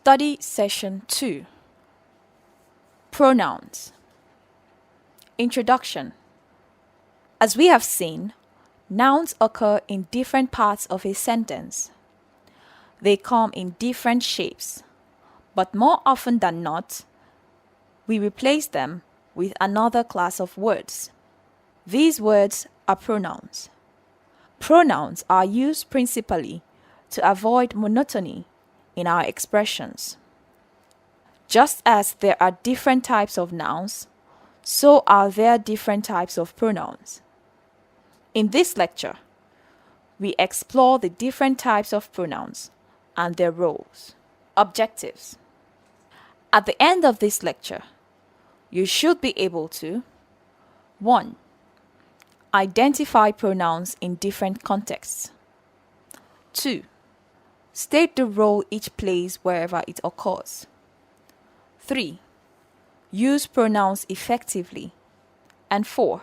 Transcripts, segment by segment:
Study Session 2. Pronouns. Introduction. As we have seen, nouns occur in different parts of a sentence. They come in different shapes, but more often than not, we replace them with another class of words. These words are pronouns. Pronouns are used principally to avoid monotony in our expressions. Just as there are different types of nouns, so are there different types of pronouns. In this lecture, we explore the different types of pronouns and their roles. Objectives. At the end of this lecture, you should be able to 1. Identify pronouns in different contexts. 2. State the role each plays wherever it occurs. 3. Use pronouns effectively. And 4.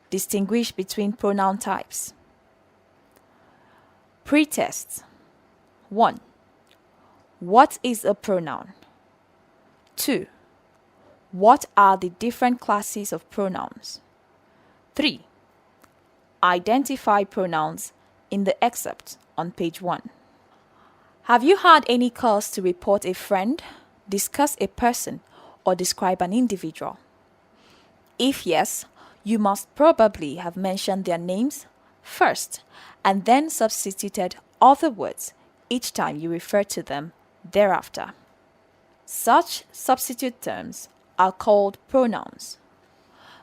Distinguish between pronoun types. Pre-tests. 1. What is a pronoun? 2. What are the different classes of pronouns? 3. Identify pronouns in the excerpt on page 1. Have you had any cause to report a friend, discuss a person, or describe an individual? If yes, you must probably have mentioned their names first and then substituted other words each time you refer to them thereafter. Such substitute terms are called pronouns.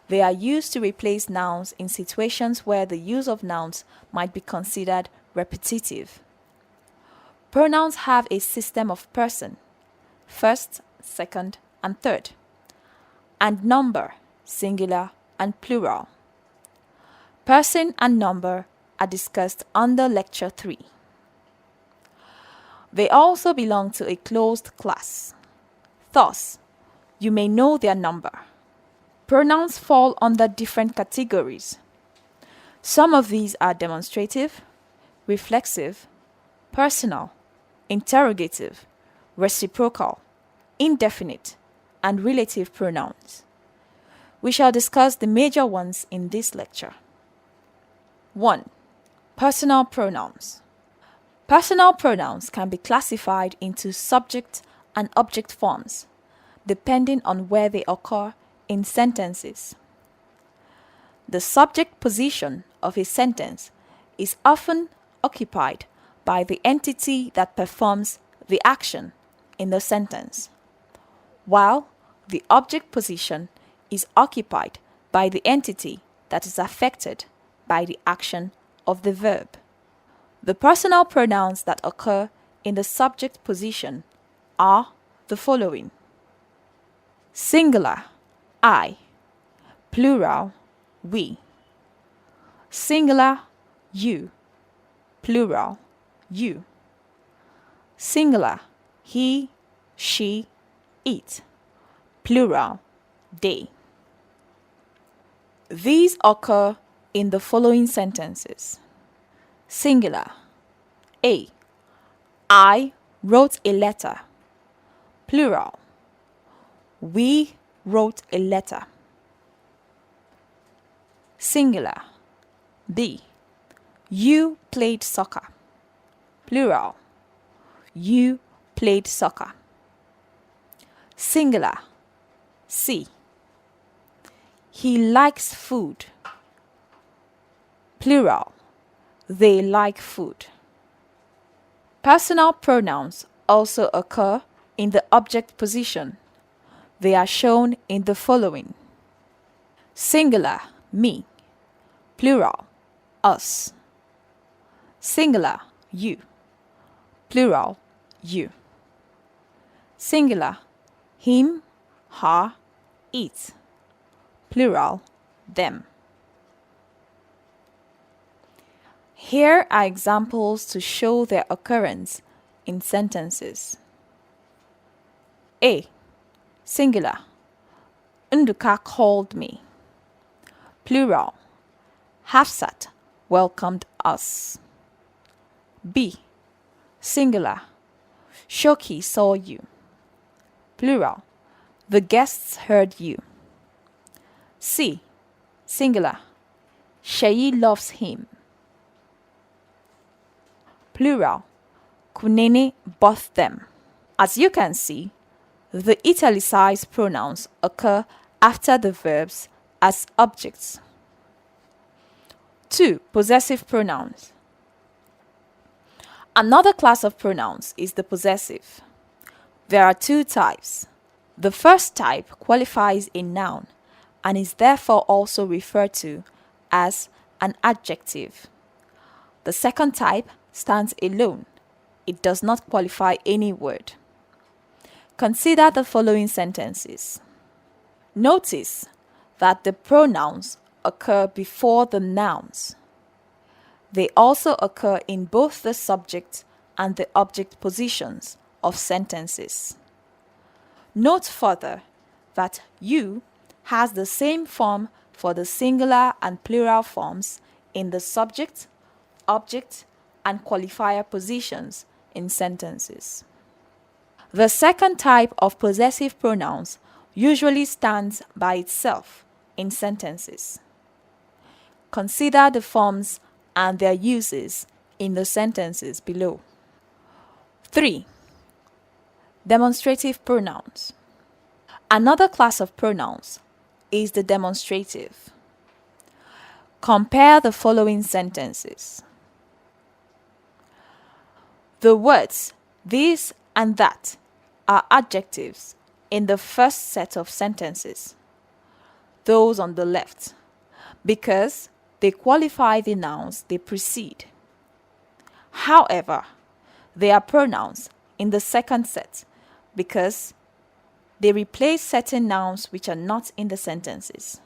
They are used to replace nouns in situations where the use of nouns might be considered repetitive. Pronouns have a system of person, first, second, and third, and number, singular and plural. Person and number are discussed under Lecture 3. They also belong to a closed class. Thus, you may know their number. Pronouns fall under different categories. Some of these are demonstrative, reflexive, personal, interrogative, reciprocal, indefinite, and relative pronouns. We shall discuss the major ones in this lecture. 1. Personal pronouns. Personal pronouns can be classified into subject and object forms, depending on where they occur in sentences. The subject position of a sentence is often occupied by the entity that performs the action in the sentence, while the object position is occupied by the entity that is affected by the action of the verb. The personal pronouns that occur in the subject position are the following: singular, I; plural, we; singular, you; plural, you; singular, he, she, it; plural, they. These occur in the following sentences. Singular: A. I wrote a letter. Plural: we wrote a letter. Singular: B. You played soccer. Plural: you played soccer. Singular: C. He likes food. Plural: they like food. Personal pronouns also occur in the object position. They are shown in the following: singular, me; plural, us; singular, you; plural, you; singular, him, her, it; plural, them. Here are examples to show their occurrence in sentences. A. Singular: Nduka called me. Plural: Hafsat welcomed us. B. Singular: Shoki saw you. Plural. The guests heard you. C. Singular. Sheyi loves him. Plural. Kunene bought them. As you can see, the italicized pronouns occur after the verbs as objects. 2. Possessive pronouns. Another class of pronouns is the possessive. There are two types. The first type qualifies a noun and is therefore also referred to as an adjective. The second type stands alone. It does not qualify any word. Consider the following sentences. Notice that the pronouns occur before the nouns. They also occur in both the subject and the object positions of sentences. Note further that you has the same form for the singular and plural forms in the subject, object, and qualifier positions in sentences. The second type of possessive pronouns usually stands by itself in sentences. Consider the forms and their uses in the sentences below. 3. Demonstrative pronouns. Another class of pronouns is the demonstrative. Compare the following sentences. The words this and that are adjectives in the first set of sentences, those on the left, because they qualify the nouns they precede. However, they are pronouns in the second set because they replace certain nouns which are not in the sentences.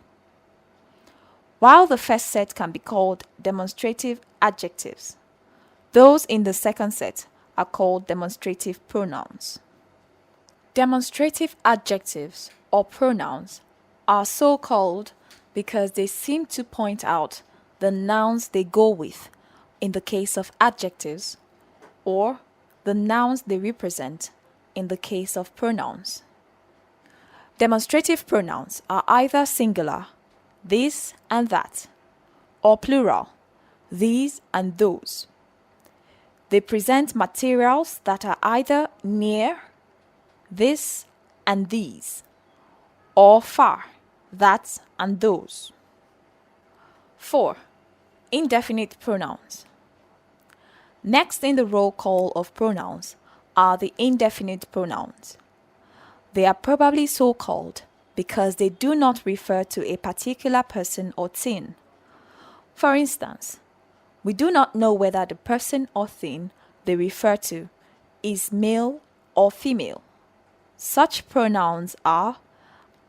While the first set can be called demonstrative adjectives, those in the second set are called demonstrative pronouns. Demonstrative adjectives or pronouns are so called because they seem to point out the nouns they go with in the case of adjectives, or the nouns they represent in the case of pronouns. Demonstrative pronouns are either singular, this and that, or plural, these and those. They present materials that are either near, this and these, or far, that and those. 4. Indefinite pronouns. Next in the roll call of pronouns are the indefinite pronouns. They are probably so called because they do not refer to a particular person or thing. For instance, we do not know whether the person or thing they refer to is male or female. Such pronouns are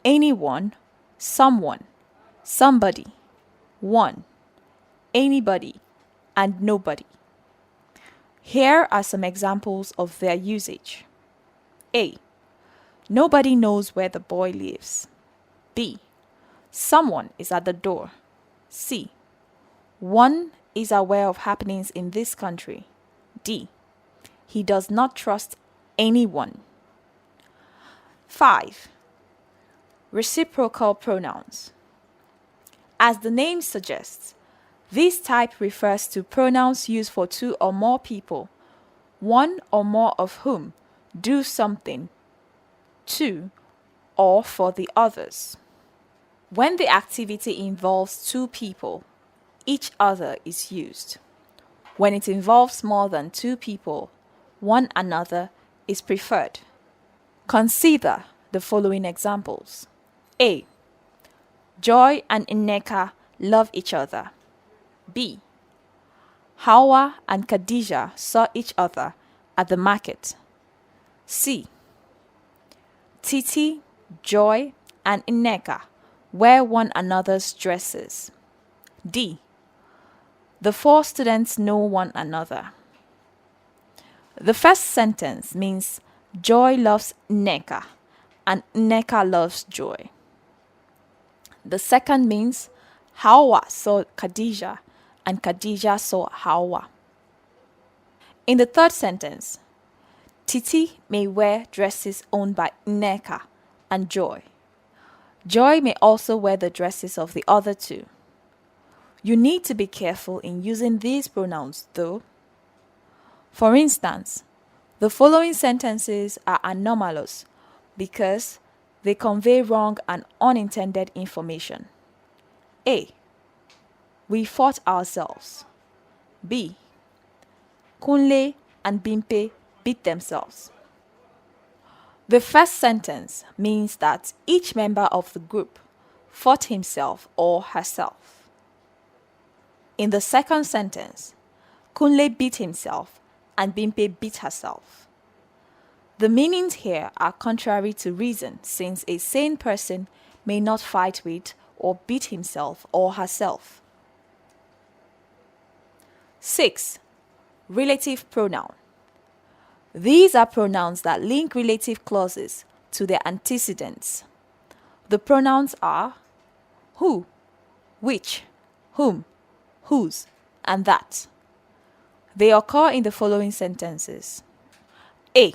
anyone, someone, somebody, one, anybody, and nobody. Here are some examples of their usage. A. Nobody knows where the boy lives. B. Someone is at the door. C. One is aware of happenings in this country. D. He does not trust anyone. 5. Reciprocal pronouns. As the name suggests, this type refers to pronouns used for two or more people, one or more of whom do something to or for the others. When the activity involves two people, each other is used. When it involves more than two people, one another is preferred. Consider the following examples. A. Joy and Nneka love each other. B. Hawa and Khadija saw each other at the market. C. Titi, Joy, and Nneka wear one another's dresses. D. The four students know one another. The first sentence means Joy loves Nneka and Nneka loves Joy. The second means Hawa saw Khadija and Khadija saw Hawa. In the third sentence, Titi may wear dresses owned by Nneka and Joy. Joy may also wear the dresses of the other two. You need to be careful in using these pronouns though. For instance, the following sentences are anomalous because they convey wrong and unintended information. A. We fought ourselves. B. Kunle and Bimpe beat themselves. The first sentence means that each member of the group fought himself or herself. In the second sentence, Kunle beat himself and Bimpe beat herself. The meanings here are contrary to reason, since a sane person may not fight with or beat himself or herself. 6. Relative pronoun. These are pronouns that link relative clauses to their antecedents. The pronouns are who, which, whom, whose, and that. They occur in the following sentences. A.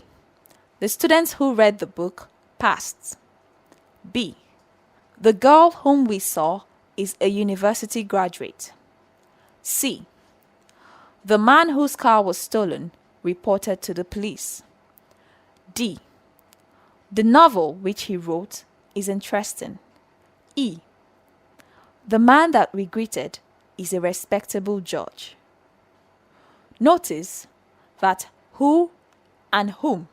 The students who read the book passed. B. The girl whom we saw is a university graduate. C. The man whose car was stolen reported to the police. D. The novel which he wrote is interesting. E. The man that we greeted is a respectable judge. Notice that who and whom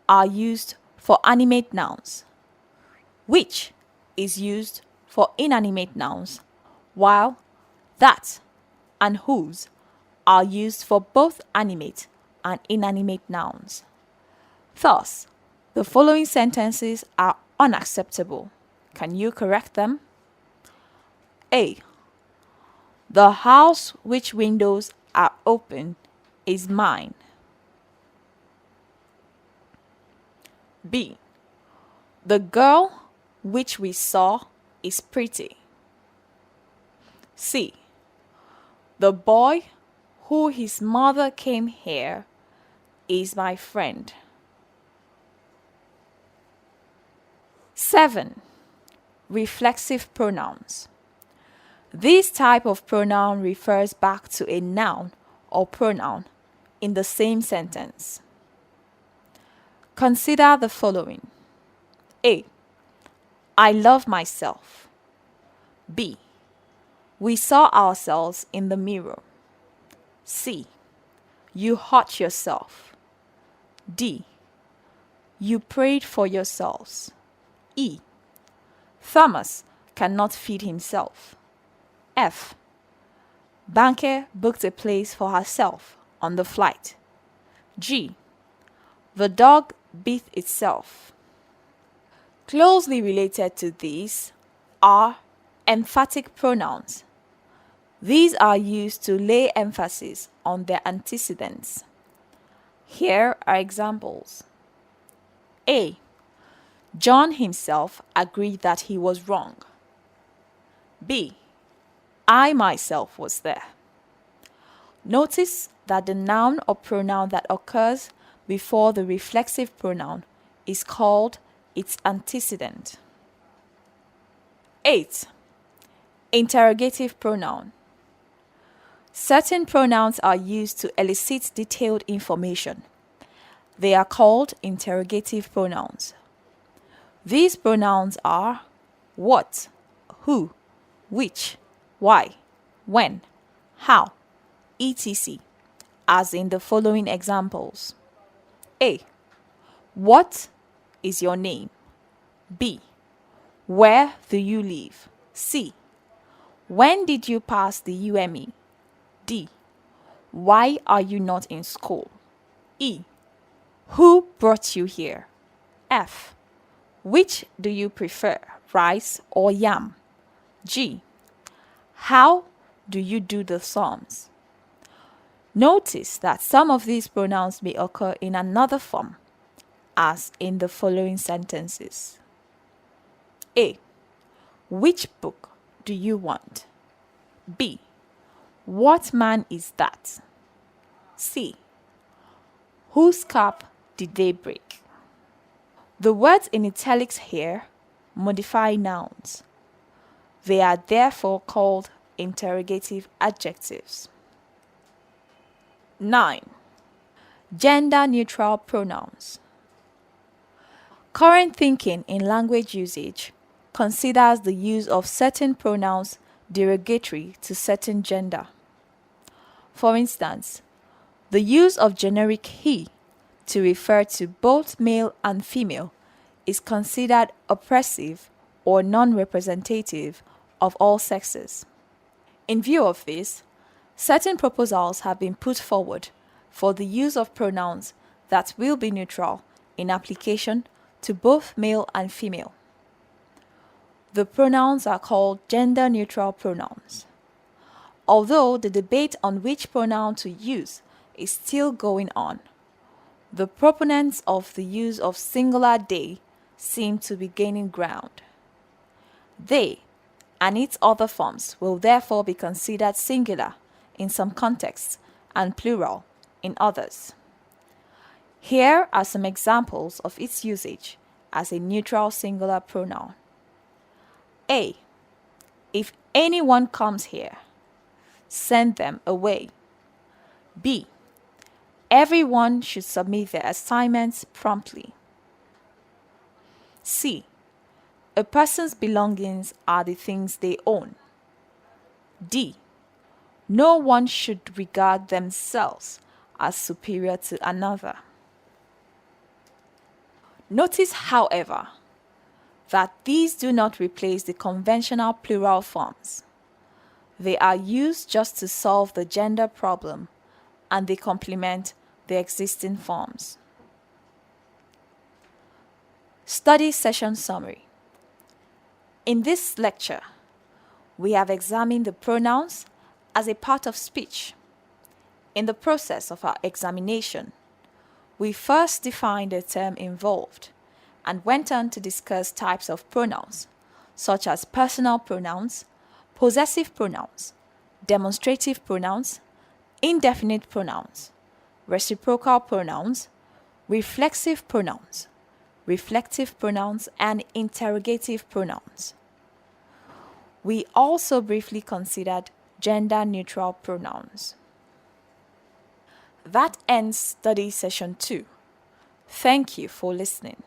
are used for animate nouns, which is used for inanimate nouns, while that and whose are used for both animate and inanimate nouns. Thus, the following sentences are unacceptable. Can you correct them? A. The house which windows are open is mine. B. The girl which we saw is pretty. C. The boy who his mother came here is my friend. 7. Reflexive pronouns. This type of pronoun refers back to a noun or pronoun in the same sentence. Consider the following. A. I love myself. B. We saw ourselves in the mirror. C. You hurt yourself. D. You prayed for yourselves. E. Thomas cannot feed himself. F. Banke booked a place for herself on the flight. G. The dog beat itself. Closely related to these are emphatic pronouns. These are used to lay emphasis on their antecedents. Here are examples. A. John himself agreed that he was wrong. B. I myself was there. Notice that the noun or pronoun that occurs before the reflexive pronoun is called its antecedent. 8. Interrogative pronoun. Certain pronouns are used to elicit detailed information. They are called interrogative pronouns. These pronouns are what, who, which, why, when, how, etc., as in the following examples. A. What is your name? B. Where do you live? C. When did you pass the UME? D. Why are you not in school? E. Who brought you here? F. Which do you prefer, rice or yam? G. How do you do the sums? Notice that some of these pronouns may occur in another form, as in the following sentences. A. Which book do you want? B. What man is that? C. Whose cap did they break? The words in italics here modify nouns. They are therefore called interrogative adjectives. 9. Gender-neutral pronouns. Current thinking in language usage considers the use of certain pronouns derogatory to certain gender. For instance, the use of generic he to refer to both male and female is considered oppressive or non-representative of all sexes. In view of this, certain proposals have been put forward for the use of pronouns that will be neutral in application to both male and female. The pronouns are called gender-neutral pronouns. Although the debate on which pronoun to use is still going on, the proponents of the use of singular they seem to be gaining ground. They and its other forms will therefore be considered singular in some contexts and plural in others. Here are some examples of its usage as a neutral singular pronoun. A. If anyone comes here, send them away. B. Everyone should submit their assignments promptly. C. A person's belongings are the things they own. D. No one should regard themselves as superior to another. Notice, however, that these do not replace the conventional plural forms. They are used just to solve the gender problem, and they complement the existing forms. Study session summary. In this lecture, we have examined the pronouns as a part of speech. In the process of our examination, we first defined the term involved and went on to discuss types of pronouns, such as personal pronouns, possessive pronouns, demonstrative pronouns, indefinite pronouns, reciprocal pronouns, reflexive pronouns, reflective pronouns, and interrogative pronouns. We also briefly considered gender-neutral pronouns. That ends study session 2. Thank you for listening.